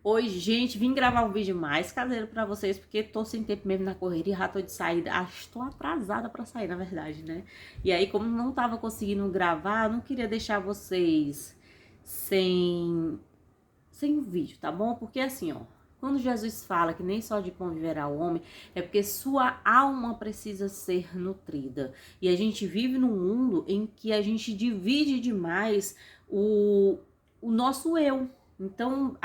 Oi, gente, vim gravar um vídeo mais caseiro pra vocês, porque tô sem tempo mesmo na correria, já tô de saída. Estou atrasada pra sair, na verdade, né? E aí, como não tava conseguindo gravar, não queria deixar vocês sem, sem o vídeo, tá bom? Porque assim, ó, quando Jesus fala que nem só de pão viverá o homem, é porque sua alma precisa ser nutrida. E a gente vive num mundo em que a gente divide demais o nosso eu. Então,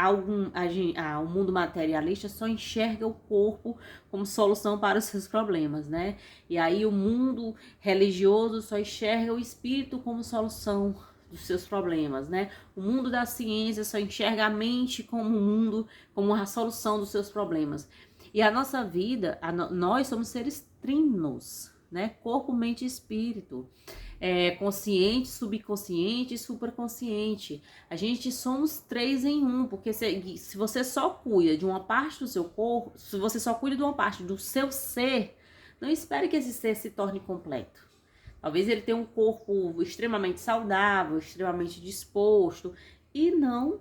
o mundo materialista só enxerga o corpo como solução para os seus problemas, né? E aí o mundo religioso só enxerga o espírito como solução dos seus problemas, né? O mundo da ciência só enxerga a mente como um mundo, como a solução dos seus problemas. E a nossa vida, nós somos seres trinos, né? Corpo, mente e espírito. Consciente, subconsciente e superconsciente. A gente somos três em um, porque se você só cuida de uma parte do seu corpo, se você só cuida de uma parte do seu ser, não espere que esse ser se torne completo. Talvez ele tenha um corpo extremamente saudável, extremamente disposto e não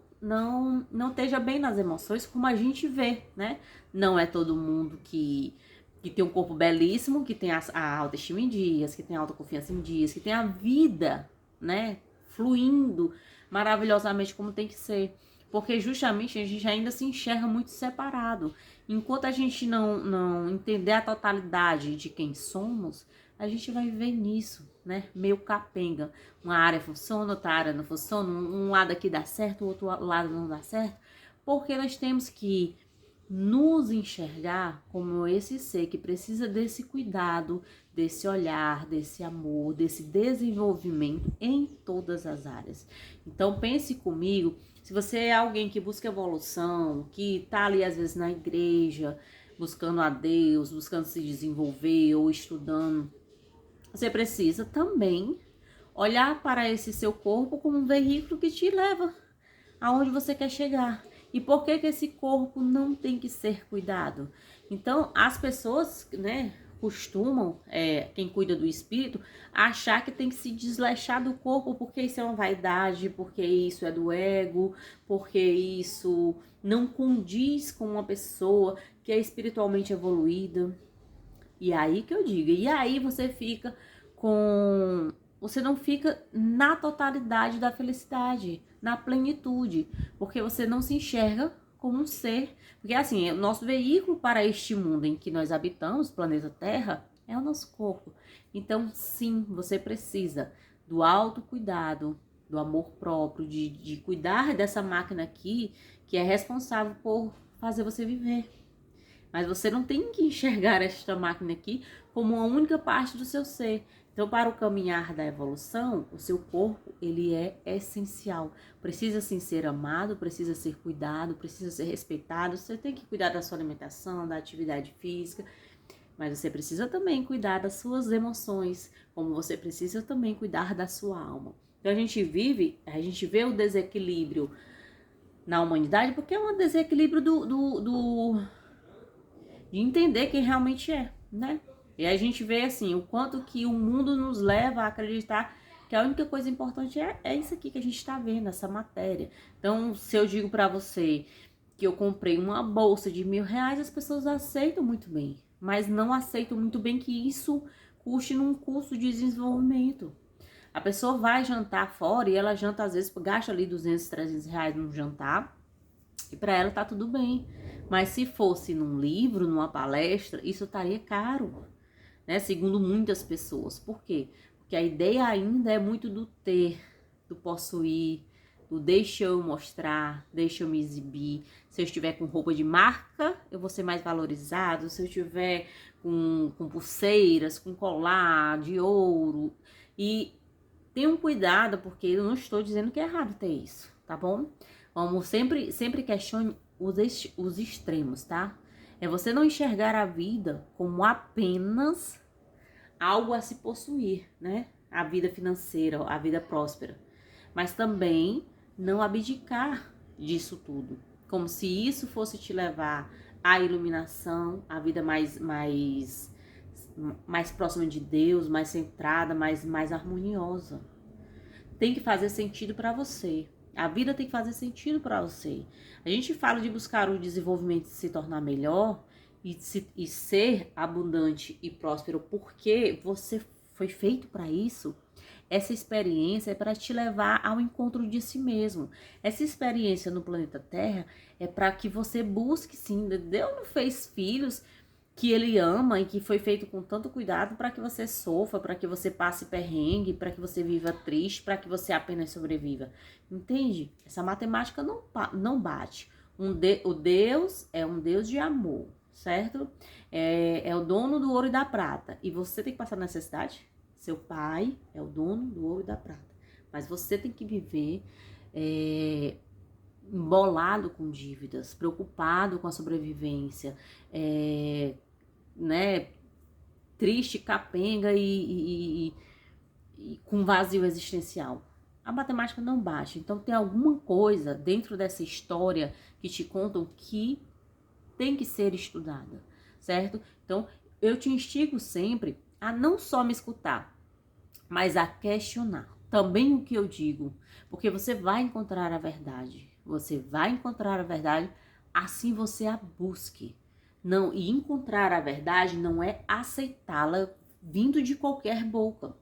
esteja bem nas emoções como a gente vê, né? Não é todo mundo que tem um corpo belíssimo, que tem a autoestima em dias, que tem a autoconfiança em dias, que tem a vida, né, fluindo maravilhosamente como tem que ser. Porque justamente a gente ainda se enxerga muito separado. Enquanto a gente não entender a totalidade de quem somos, a gente vai viver nisso, né? Meio capenga. Uma área funciona, outra área não funciona, um lado aqui dá certo, o outro lado não dá certo. Porque nós temos que nos enxergar como esse ser que precisa desse cuidado, desse olhar, desse amor, desse desenvolvimento em todas as áreas. Então pense comigo, se você é alguém que busca evolução, que tá ali às vezes na igreja, buscando a Deus, buscando se desenvolver ou estudando, você precisa também olhar para esse seu corpo como um veículo que te leva aonde você quer chegar. E por que esse corpo não tem que ser cuidado? Então, as pessoas, né, costumam, quem cuida do espírito, achar que tem que se desleixar do corpo porque isso é uma vaidade, porque isso é do ego, porque isso não condiz com uma pessoa que é espiritualmente evoluída. E aí que eu digo, e aí você não fica na totalidade da felicidade, na plenitude, porque você não se enxerga como um ser. Porque assim, o nosso veículo para este mundo em que nós habitamos, planeta Terra, é o nosso corpo. Então, sim, você precisa do autocuidado, do amor próprio, de cuidar dessa máquina aqui, que é responsável por fazer você viver. Mas você não tem que enxergar esta máquina aqui como uma única parte do seu ser. Então, para o caminhar da evolução, o seu corpo, ele é essencial. Precisa sim ser amado, precisa ser cuidado, precisa ser respeitado. Você tem que cuidar da sua alimentação, da atividade física, mas você precisa também cuidar das suas emoções, como você precisa também cuidar da sua alma. Então, a gente vê o desequilíbrio na humanidade, porque é um desequilíbrio de entender quem realmente é, né? E a gente vê assim, o quanto que o mundo nos leva a acreditar que a única coisa importante é isso aqui que a gente tá vendo, essa matéria. Então, se eu digo pra você que eu comprei uma bolsa de R$ 1.000, as pessoas aceitam muito bem, mas não aceitam muito bem que isso custe num curso de desenvolvimento. A pessoa vai jantar fora e ela janta, às vezes, gasta ali R$ 200, R$ 300 num jantar, e para ela tá tudo bem. Mas se fosse num livro, numa palestra, isso estaria caro, né? Segundo muitas pessoas. Por quê? Porque a ideia ainda é muito do ter, do possuir, do deixa eu mostrar, deixa eu me exibir. Se eu estiver com roupa de marca, eu vou ser mais valorizado. Se eu estiver com pulseiras, com colar de ouro. E tenham cuidado, porque eu não estou dizendo que é errado ter isso, tá bom? Vamos sempre questione os extremos, tá? É você não enxergar a vida como apenas algo a se possuir, né? A vida financeira, a vida próspera. Mas também não abdicar disso tudo. Como se isso fosse te levar à iluminação, à vida mais próxima de Deus, mais centrada, mais harmoniosa. Tem que fazer sentido para você. A vida tem que fazer sentido para você. A gente fala de buscar o desenvolvimento e se tornar melhor e ser abundante e próspero porque você foi feito para isso. Essa experiência é para te levar ao encontro de si mesmo. Essa experiência no planeta Terra é para que você busque, sim. Deus não fez filhos que ele ama e que foi feito com tanto cuidado para que você sofra, para que você passe perrengue, para que você viva triste, para que você apenas sobreviva. Entende? Essa matemática não bate. O Deus é um Deus de amor, certo? É o dono do ouro e da prata. E você tem que passar necessidade? Seu pai é o dono do ouro e da prata. Mas você tem que viver embolado com dívidas, preocupado com a sobrevivência, né, triste, capenga e com vazio existencial. A matemática não bate. Então tem alguma coisa dentro dessa história que te contam que tem que ser estudada, certo? Então eu te instigo sempre a não só me escutar, mas a questionar também o que eu digo, porque você vai encontrar a verdade. Você vai encontrar a verdade, assim você a busque. Não, e encontrar a verdade não é aceitá-la vindo de qualquer boca.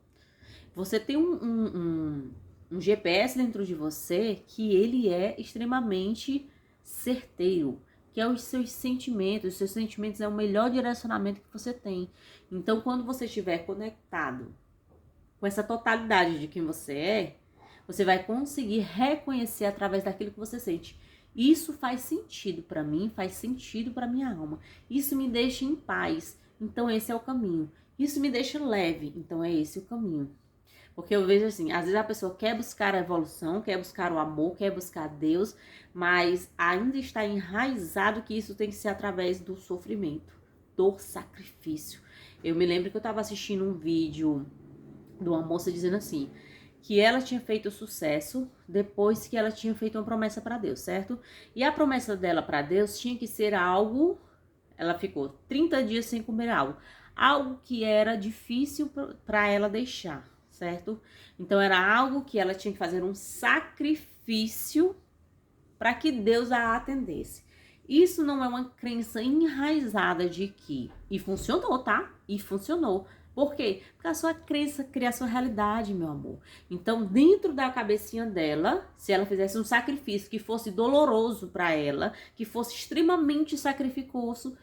Você tem um GPS dentro de você que ele é extremamente certeiro, que é os seus sentimentos. Os seus sentimentos é o melhor direcionamento que você tem. Então, quando você estiver conectado com essa totalidade de quem você vai conseguir reconhecer através daquilo que você sente. Isso faz sentido para mim, faz sentido para minha alma. Isso me deixa em paz, então esse é o caminho. Isso me deixa leve, então é esse o caminho. Porque eu vejo assim, às vezes a pessoa quer buscar a evolução, quer buscar o amor, quer buscar Deus, mas ainda está enraizado que isso tem que ser através do sofrimento, do sacrifício. Eu me lembro que eu estava assistindo um vídeo de uma moça dizendo assim, que ela tinha feito sucesso depois que ela tinha feito uma promessa para Deus, certo? E a promessa dela para Deus tinha que ser algo, ela ficou 30 dias sem comer algo que era difícil para ela deixar, certo? Então era algo que ela tinha que fazer um sacrifício para que Deus a atendesse. Isso não é uma crença enraizada de que, e funcionou, tá? E funcionou. Por quê? Porque a sua crença cria a sua realidade, meu amor. Então, dentro da cabecinha dela, se ela fizesse um sacrifício que fosse doloroso para ela, que fosse extremamente sacrificoso,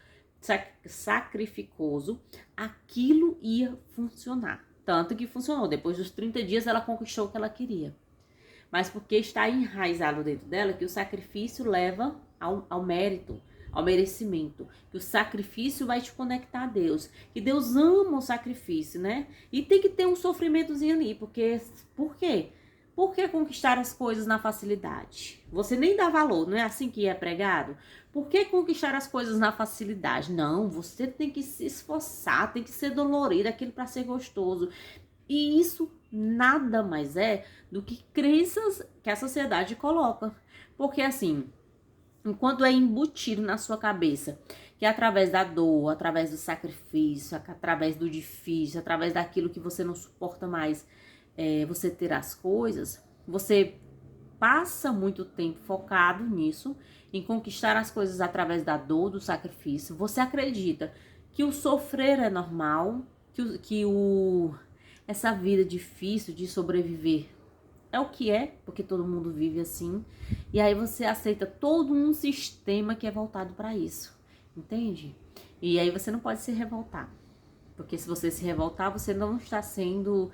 aquilo ia funcionar. Tanto que funcionou. Depois dos 30 dias, ela conquistou o que ela queria. Mas porque está enraizado dentro dela que o sacrifício leva ao mérito, ao merecimento, que o sacrifício vai te conectar a Deus, que Deus ama o sacrifício, né? E tem que ter um sofrimentozinho ali, porque, por quê? Por que conquistar as coisas na facilidade? Você nem dá valor, não é assim que é pregado? Por que conquistar as coisas na facilidade? Não, você tem que se esforçar, tem que ser dolorido, aquilo para ser gostoso. E isso nada mais é do que crenças que a sociedade coloca. Porque assim, enquanto é embutido na sua cabeça que através da dor, através do sacrifício, através do difícil, através daquilo que você não suporta mais, você ter as coisas, você passa muito tempo focado nisso, em conquistar as coisas através da dor, do sacrifício. Você acredita que o sofrer é normal, essa vida difícil de sobreviver é o que é, porque todo mundo vive assim. E aí você aceita todo um sistema que é voltado para isso, entende? E aí você não pode se revoltar, porque se você se revoltar, você não está sendo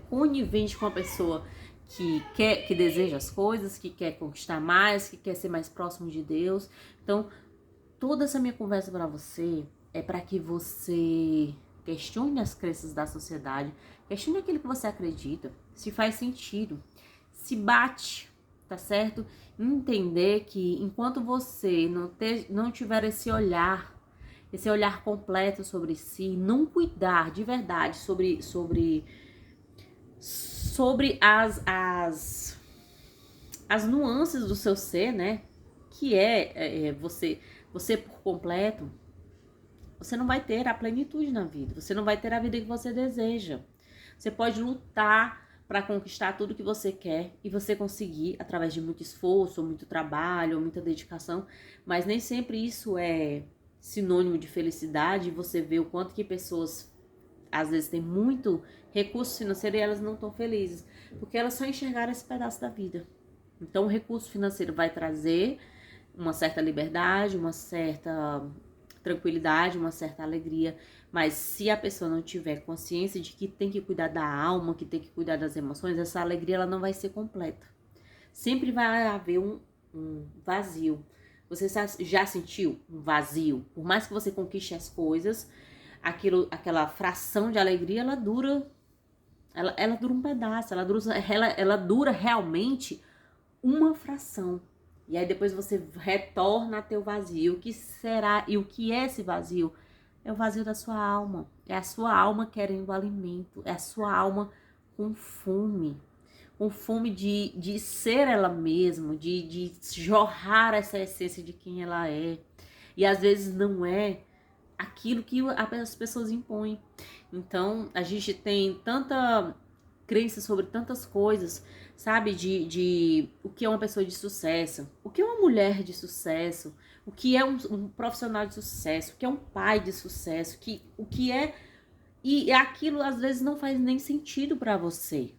conivente com a pessoa que deseja as coisas, que quer conquistar mais, que quer ser mais próximo de Deus. Então, toda essa minha conversa para você é para que você questione as crenças da sociedade, questione aquilo que você acredita, se faz sentido, se bate, tá certo? Entender que enquanto você não tiver esse olhar completo sobre si, não cuidar de verdade sobre as nuances do seu ser, né? Que você por completo, você não vai ter a plenitude na vida. Você não vai ter a vida que você deseja. Você pode lutar para conquistar tudo que você quer e você conseguir através de muito esforço, muito trabalho, muita dedicação, mas nem sempre isso é sinônimo de felicidade. Você vê o quanto que pessoas às vezes têm muito recurso financeiro e elas não estão felizes, porque elas só enxergaram esse pedaço da vida. Então o recurso financeiro vai trazer uma certa liberdade, uma certa tranquilidade, uma certa alegria, mas se a pessoa não tiver consciência de que tem que cuidar da alma, que tem que cuidar das emoções, essa alegria ela não vai ser completa. Sempre vai haver um vazio. Você já sentiu um vazio? Por mais que você conquiste as coisas, aquela fração de alegria, ela dura um pedaço, ela dura realmente uma fração. E aí depois você retorna a ter o vazio. O que será e o que é esse vazio? É o vazio da sua alma. É a sua alma querendo alimento. É a sua alma com fome. Com fome de ser ela mesma, de jorrar essa essência de quem ela é. E às vezes não é aquilo que as pessoas impõem. Então, a gente tem tanta crença sobre tantas coisas, sabe? De o que é uma pessoa de sucesso, o que é uma mulher de sucesso, o que é um profissional de sucesso, o que é um pai de sucesso, o que é... E aquilo às vezes não faz nem sentido pra você.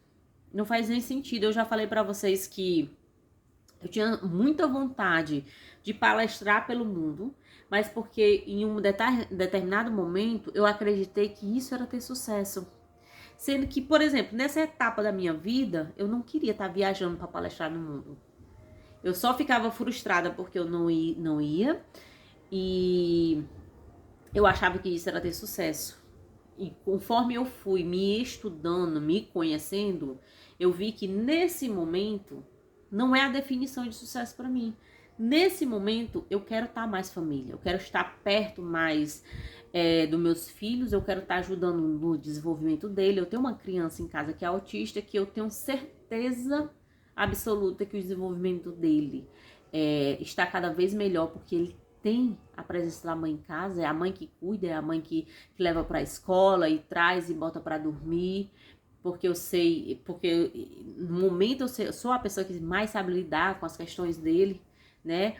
Não faz nem sentido. Eu já falei pra vocês que eu tinha muita vontade de palestrar pelo mundo, mas porque em um determinado momento eu acreditei que isso era ter sucesso. Sendo que, por exemplo, nessa etapa da minha vida, eu não queria estar viajando para palestrar no mundo. Eu só ficava frustrada porque eu não ia e eu achava que isso era ter sucesso. E conforme eu fui me estudando, me conhecendo, eu vi que nesse momento não é a definição de sucesso para mim. Nesse momento, eu quero estar mais família, eu quero estar perto mais dos meus filhos, eu quero estar ajudando no desenvolvimento dele. Eu tenho uma criança em casa que é autista, que eu tenho certeza absoluta que o desenvolvimento dele está cada vez melhor, porque ele tem a presença da mãe em casa, é a mãe que cuida, é a mãe que leva para a escola e traz e bota para dormir, porque eu sei, porque no momento eu sou a pessoa que mais sabe lidar com as questões dele, né?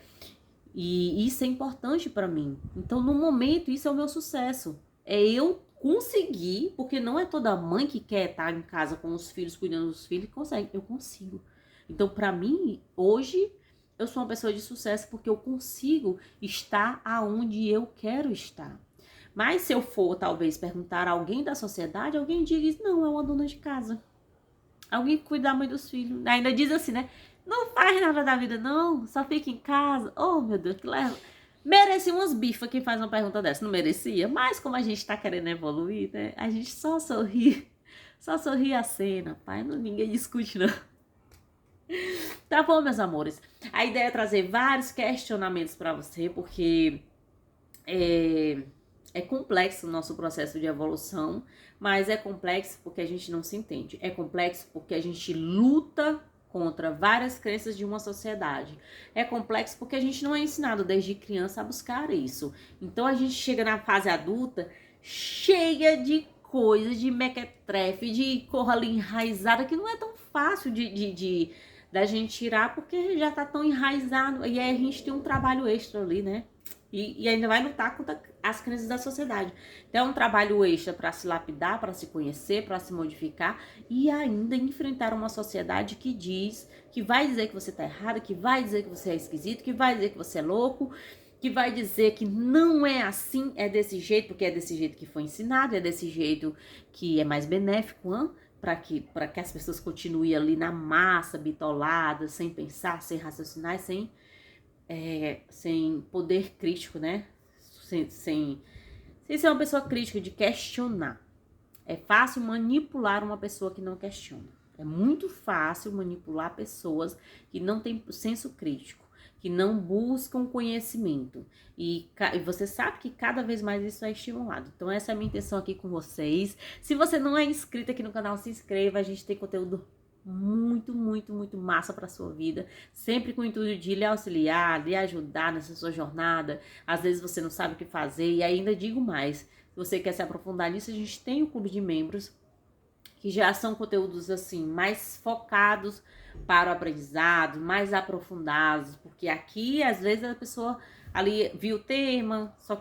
E isso é importante para mim. Então, no momento, isso é o meu sucesso. É eu conseguir, porque não é toda mãe que quer estar em casa com os filhos, cuidando dos filhos, que consegue. Eu consigo. Então, para mim, hoje, eu sou uma pessoa de sucesso porque eu consigo estar aonde eu quero estar. Mas se eu for, talvez, perguntar a alguém da sociedade, alguém diz, não, é uma dona de casa. Alguém que cuida da mãe dos filhos. Ainda diz assim, né? Não faz nada da vida, não. Só fica em casa. Oh, meu Deus, que leva. Merecia umas bifas quem faz uma pergunta dessa. Não merecia? Mas como a gente tá querendo evoluir, né? A gente só sorri. Só sorri a cena, pai. Não, ninguém discute, não. Tá bom, meus amores. A ideia é trazer vários questionamentos pra você, porque é complexo o nosso processo de evolução, mas é complexo porque a gente não se entende. É complexo porque a gente luta contra várias crenças de uma sociedade. É complexo porque a gente não é ensinado desde criança a buscar isso. Então a gente chega na fase adulta cheia de coisas, de mequetrefe, de corra ali enraizada, que não é tão fácil da gente tirar, porque já tá tão enraizado. E aí a gente tem um trabalho extra ali, né? E ainda vai lutar contra as crenças da sociedade. Então é um trabalho extra para se lapidar, para se conhecer, para se modificar e ainda enfrentar uma sociedade que diz, que vai dizer que você tá errado, que vai dizer que você é esquisito, que vai dizer que você é louco, que vai dizer que não é assim, é desse jeito, porque é desse jeito que foi ensinado, é desse jeito que é mais benéfico, para que as pessoas continuem ali na massa, bitoladas, sem pensar, sem raciocinar, sem poder crítico, né? Sem ser uma pessoa crítica, de questionar. É fácil manipular uma pessoa que não questiona. É muito fácil manipular pessoas que não têm senso crítico, que não buscam conhecimento. E você sabe que cada vez mais isso é estimulado. Então essa é a minha intenção aqui com vocês. Se você não é inscrito aqui no canal, se inscreva. A gente tem conteúdo muito, muito, muito massa para sua vida, sempre com o intuito de lhe auxiliar, lhe ajudar nessa sua jornada. Às vezes você não sabe o que fazer e ainda digo mais, se você quer se aprofundar nisso, a gente tem um clube de membros que já são conteúdos assim mais focados para o aprendizado, mais aprofundados, porque aqui às vezes a pessoa ali viu o tema, só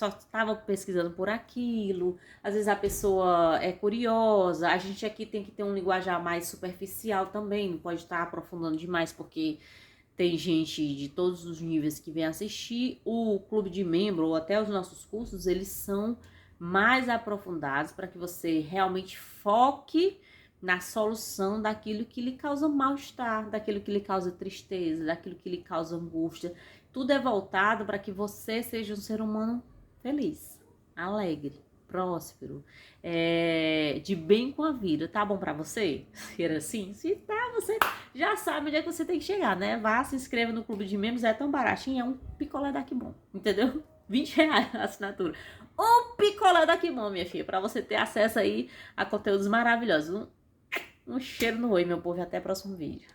estava pesquisando por aquilo, às vezes a pessoa é curiosa, a gente aqui tem que ter um linguajar mais superficial também, não pode estar aprofundando demais, porque tem gente de todos os níveis que vem assistir. O clube de membro ou até os nossos cursos, eles são mais aprofundados para que você realmente foque na solução daquilo que lhe causa mal-estar, daquilo que lhe causa tristeza, daquilo que lhe causa angústia. Tudo é voltado para que você seja um ser humano feliz, alegre, próspero, de bem com a vida. Tá bom pra você? Ser assim? Se tá, você já sabe onde é que você tem que chegar, né? Vá, se inscreva no clube de membros, é tão baratinho, é um picolé daqui bom, entendeu? R$ 20 a assinatura. Um picolé daqui bom, minha filha, pra você ter acesso aí a conteúdos maravilhosos. Um cheiro no oi, meu povo, e até o próximo vídeo.